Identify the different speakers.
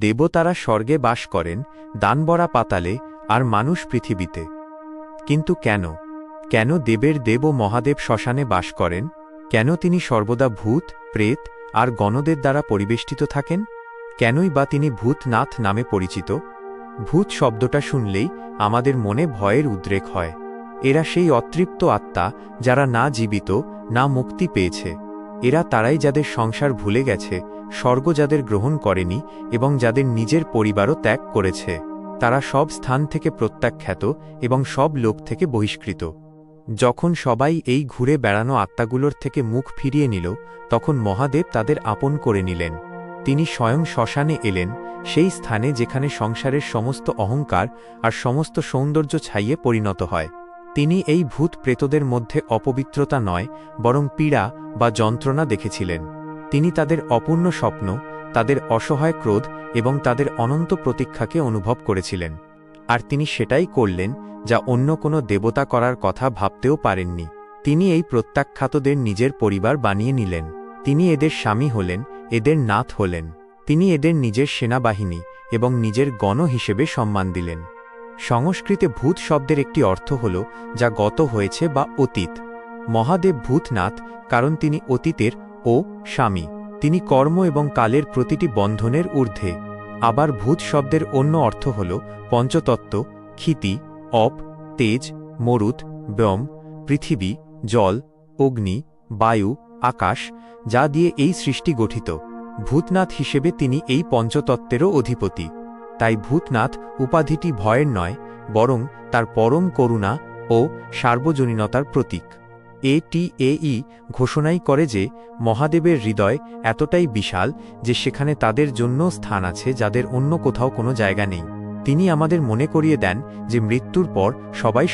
Speaker 1: দেবতারা স্বর্গে বাস করেন, দানবরা পাতালে, আর মানুষ পৃথিবীতে। কিন্তু কেন কেন দেবের দেব ও মহাদেব শ্মশানে বাস করেন? কেন তিনি সর্বদা ভূত, প্রেত আর গণদের দ্বারা পরিবেষ্টিত থাকেন? কেনই বা তিনি ভূতনাথ নামে পরিচিত? ভূত শব্দটা শুনলেই আমাদের মনে ভয়ের উদ্রেক হয়। এরা সেই অতৃপ্ত আত্মা যারা না জীবিত, না মুক্তি পেয়েছে। এরা তারাই যাদের সংসার ভুলে গেছে, স্বর্গ যাদের গ্রহণ করেনি এবং যাদের নিজের পরিবারও ত্যাগ করেছে। তারা সব স্থান থেকে প্রত্যাখ্যাত এবং সব লোক থেকে বহিষ্কৃত। যখন সবাই এই ঘুরে বেড়ানো আত্মাগুলোর থেকে মুখ ফিরিয়ে নিল, তখন মহাদেব তাদের আপন করে নিলেন। তিনি স্বয়ং শ্মশানে এলেন, সেই স্থানে যেখানে সংসারের সমস্ত অহংকার আর সমস্ত সৌন্দর্য ছাইয়ে পরিণত হয়। তিনি এই ভূত প্রেতদের মধ্যে অপবিত্রতা নয়, বরং পীড়া বা যন্ত্রণা দেখেছিলেন। তিনি তাদের অপূর্ণ স্বপ্ন, তাদের অসহায় ক্রোধ এবং তাদের অনন্ত প্রতীক্ষাকে অনুভব করেছিলেন। আর তিনি সেটাই করলেন যা অন্য কোনো দেবতা করার কথা ভাবতেও পারেননি। তিনি এই প্রত্যাখ্যাতদের নিজের পরিবার বানিয়ে নিলেন। তিনি এদের স্বামী হলেন, এদের নাথ হলেন। তিনি এদের নিজের সেনাবাহিনী এবং নিজের গণ হিসেবে সম্মান দিলেন। সংস্কৃতে ভূত শব্দের একটি অর্থ হল যা গত হয়েছে বা অতীত। মহাদেব ভূতনাথ কারণ তিনি অতীতের ও স্বামী। তিনি কর্ম এবং কালের প্রতিটি বন্ধনের ঊর্ধ্বে। আবার ভূত শব্দের অন্য অর্থ হল পঞ্চতত্ত্ব, ক্ষিতি, অপ, তেজ, মরুত, ব্যোম, পৃথিবী, জল, অগ্নি, বায়ু, আকাশ, যা দিয়ে এই সৃষ্টি গঠিত। ভূতনাথ হিসেবে তিনি এই পঞ্চতত্ত্বেরও অধিপতি। তাই ভূতনাথ উপাধিটি ভয়ের নয়, বরং তার পরম করুণা ও সার্বজনীনতার প্রতীক। এটিএই ঘোষণাই করে যে মহাদেবের হৃদয় এতটাই বিশাল যে সেখানে তাদের জন্য স্থান আছে যাদের অন্য কোথাও কোনো জায়গা নেই। তিনি আমাদের মনে করিয়ে দেন যে মৃত্যুর পর সবাই